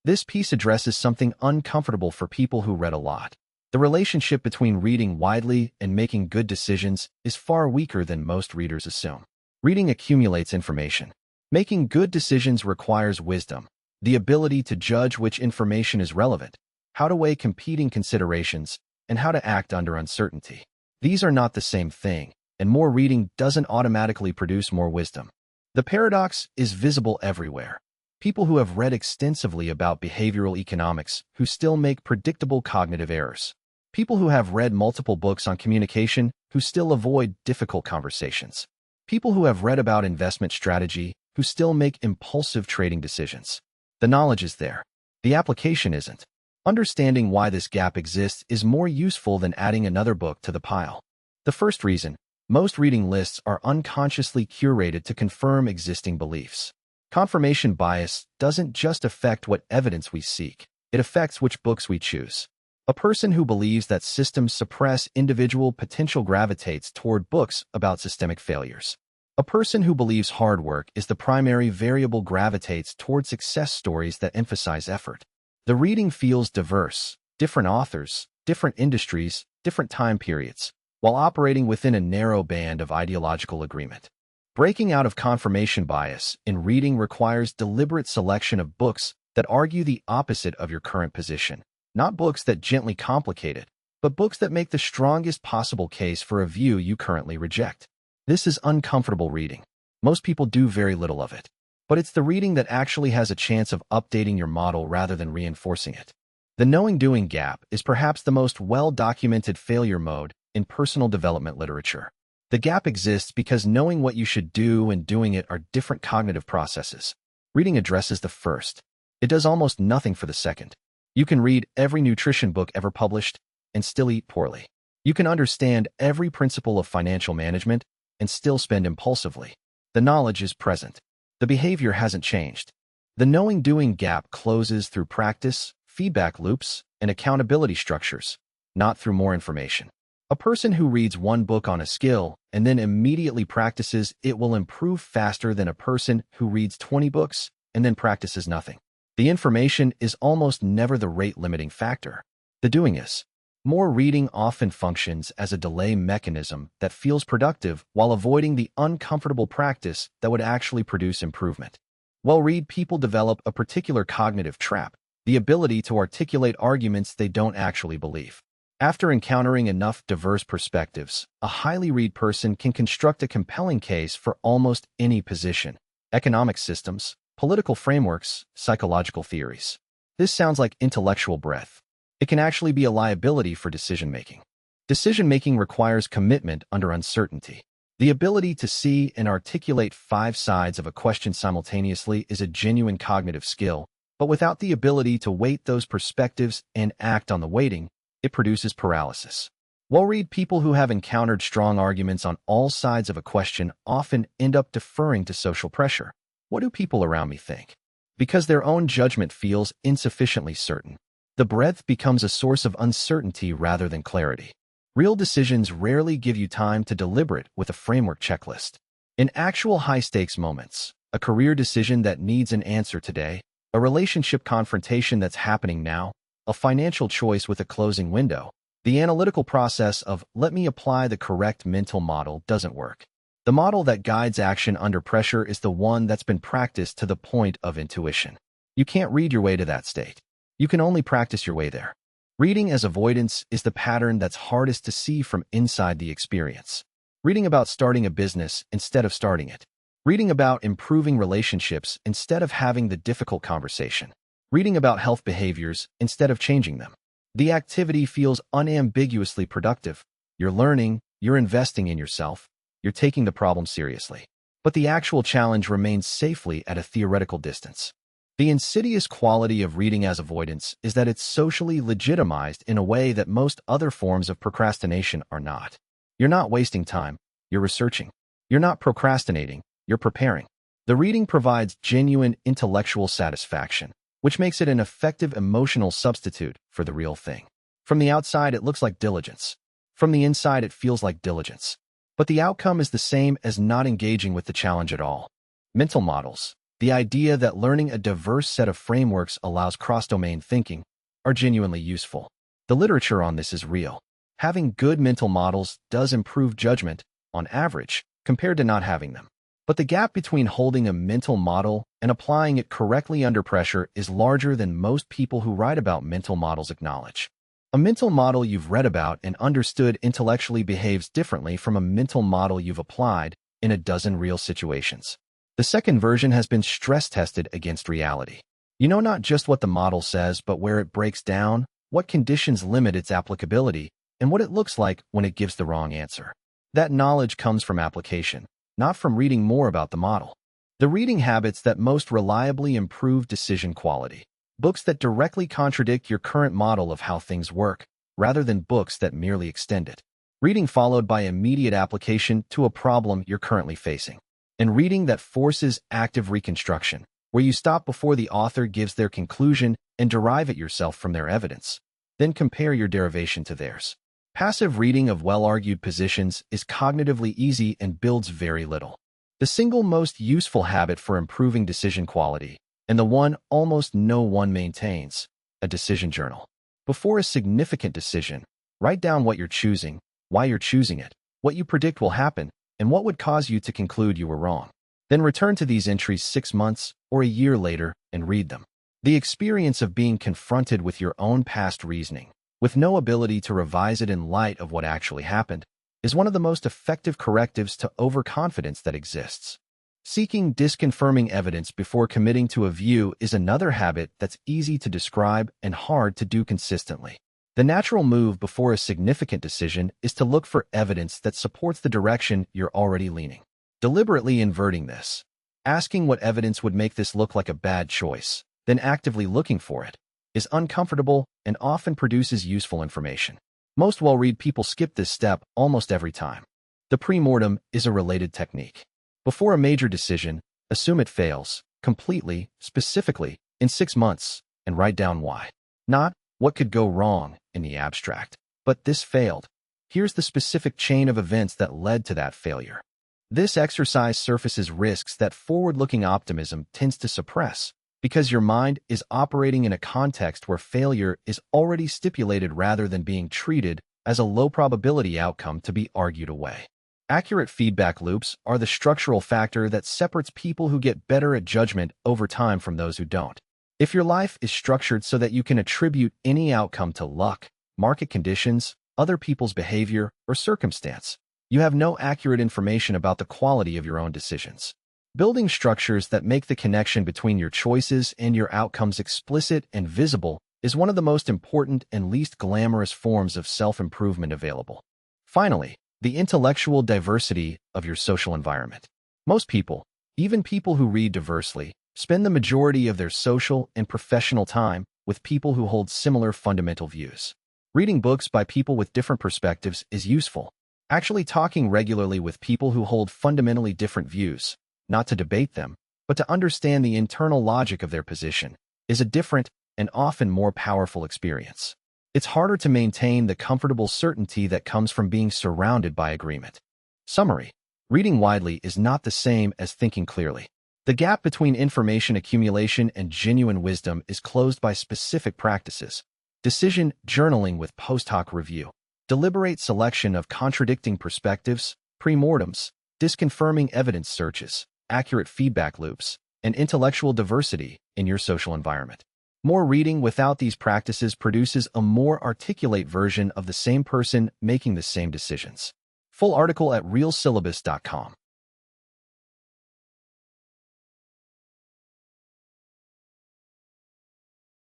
This piece addresses something uncomfortable for people who read a lot. The relationship between reading widely and making good decisions is far weaker than most readers assume. Reading accumulates information. Making good decisions requires wisdom, the ability to judge which information is relevant, how to weigh competing considerations, and how to act under uncertainty. These are not the same thing, and more reading doesn't automatically produce more wisdom. The paradox is visible everywhere. People who have read extensively about behavioral economics who still make predictable cognitive errors. People who have read multiple books on communication who still avoid difficult conversations. People who have read about investment strategy who still make impulsive trading decisions. The knowledge is there. The application isn't. Understanding why this gap exists is more useful than adding another book to the pile. The first reason, most reading lists are unconsciously curated to confirm existing beliefs. Confirmation bias doesn't just affect what evidence we seek, it affects which books we choose. A person who believes that systems suppress individual potential gravitates toward books about systemic failures. A person who believes hard work is the primary variable gravitates toward success stories that emphasize effort. The reading feels diverse, different authors, different industries, different time periods, while operating within a narrow band of ideological agreement. Breaking out of confirmation bias in reading requires deliberate selection of books that argue the opposite of your current position. Not books that gently complicate it, but books that make the strongest possible case for a view you currently reject. This is uncomfortable reading. Most people do very little of it. But it's the reading that actually has a chance of updating your model rather than reinforcing it. The knowing-doing gap is perhaps the most well-documented failure mode in personal development literature. The gap exists because knowing what you should do and doing it are different cognitive processes. Reading addresses the first. It does almost nothing for the second. You can read every nutrition book ever published and still eat poorly. You can understand every principle of financial management and still spend impulsively. The knowledge is present. The behavior hasn't changed. The knowing-doing gap closes through practice, feedback loops, and accountability structures, not through more information. A person who reads one book on a skill and then immediately practices it will improve faster than a person who reads 20 books and then practices nothing. The information is almost never the rate-limiting factor. The doing is. More reading often functions as a delay mechanism that feels productive while avoiding the uncomfortable practice that would actually produce improvement. Well-read people develop a particular cognitive trap, the ability to articulate arguments they don't actually believe. After encountering enough diverse perspectives, a highly read person can construct a compelling case for almost any position: economic systems, political frameworks, psychological theories. This sounds like intellectual breadth. It can actually be a liability for decision-making. Decision-making requires commitment under uncertainty. The ability to see and articulate 5 sides of a question simultaneously is a genuine cognitive skill, but without the ability to weight those perspectives and act on the weighting, it produces paralysis. Well-read people who have encountered strong arguments on all sides of a question often end up deferring to social pressure. What do people around me think? Because their own judgment feels insufficiently certain. The breadth becomes a source of uncertainty rather than clarity. Real decisions rarely give you time to deliberate with a framework checklist. In actual high-stakes moments, a career decision that needs an answer today, a relationship confrontation that's happening now, a financial choice with a closing window, the analytical process of "let me apply the correct mental model" doesn't work. The model that guides action under pressure is the one that's been practiced to the point of intuition. You can't read your way to that state. You can only practice your way there. Reading as avoidance is the pattern that's hardest to see from inside the experience. Reading about starting a business instead of starting it. Reading about improving relationships instead of having the difficult conversation. Reading about health behaviors instead of changing them. The activity feels unambiguously productive. You're learning, you're investing in yourself, you're taking the problem seriously. But the actual challenge remains safely at a theoretical distance. The insidious quality of reading as avoidance is that it's socially legitimized in a way that most other forms of procrastination are not. You're not wasting time, you're researching. You're not procrastinating, you're preparing. The reading provides genuine intellectual satisfaction, which makes it an effective emotional substitute for the real thing. From the outside, it looks like diligence. From the inside, it feels like diligence. But the outcome is the same as not engaging with the challenge at all. Mental models. The idea that learning a diverse set of frameworks allows cross-domain thinking are genuinely useful. The literature on this is real. Having good mental models does improve judgment, on average, compared to not having them. But the gap between holding a mental model and applying it correctly under pressure is larger than most people who write about mental models acknowledge. A mental model you've read about and understood intellectually behaves differently from a mental model you've applied in a dozen real situations. The second version has been stress-tested against reality. You know not just what the model says, but where it breaks down, what conditions limit its applicability, and what it looks like when it gives the wrong answer. That knowledge comes from application, not from reading more about the model. The reading habits that most reliably improve decision quality. Books that directly contradict your current model of how things work, rather than books that merely extend it. Reading followed by immediate application to a problem you're currently facing. And reading that forces active reconstruction, where you stop before the author gives their conclusion and derive it yourself from their evidence. Then compare your derivation to theirs. Passive reading of well-argued positions is cognitively easy and builds very little. The single most useful habit for improving decision quality, and the one almost no one maintains, a decision journal. Before a significant decision, write down what you're choosing, why you're choosing it, what you predict will happen, and what would cause you to conclude you were wrong. Then return to these entries 6 months or a year later and read them. The experience of being confronted with your own past reasoning, with no ability to revise it in light of what actually happened, is one of the most effective correctives to overconfidence that exists. Seeking disconfirming evidence before committing to a view is another habit that's easy to describe and hard to do consistently. The natural move before a significant decision is to look for evidence that supports the direction you're already leaning. Deliberately inverting this, asking what evidence would make this look like a bad choice, then actively looking for it, is uncomfortable and often produces useful information. Most well-read people skip this step almost every time. The pre-mortem is a related technique. Before a major decision, assume it fails, completely, specifically, in 6 months, and write down why. Not what could go wrong in the abstract, but this failed. Here's the specific chain of events that led to that failure. This exercise surfaces risks that forward-looking optimism tends to suppress, because your mind is operating in a context where failure is already stipulated rather than being treated as a low-probability outcome to be argued away. Accurate feedback loops are the structural factor that separates people who get better at judgment over time from those who don't. If your life is structured so that you can attribute any outcome to luck, market conditions, other people's behavior, or circumstance, you have no accurate information about the quality of your own decisions. Building structures that make the connection between your choices and your outcomes explicit and visible is one of the most important and least glamorous forms of self-improvement available. Finally, the intellectual diversity of your social environment. Most people, even people who read diversely, spend the majority of their social and professional time with people who hold similar fundamental views. Reading books by people with different perspectives is useful. Actually talking regularly with people who hold fundamentally different views, not to debate them, but to understand the internal logic of their position, is a different and often more powerful experience. It's harder to maintain the comfortable certainty that comes from being surrounded by agreement. Summary: reading widely is not the same as thinking clearly. The gap between information accumulation and genuine wisdom is closed by specific practices. Decision journaling with post hoc review, deliberate selection of contradicting perspectives, pre-mortems, disconfirming evidence searches, accurate feedback loops, and intellectual diversity in your social environment. More reading without these practices produces a more articulate version of the same person making the same decisions. Full article at realsyllabus.com.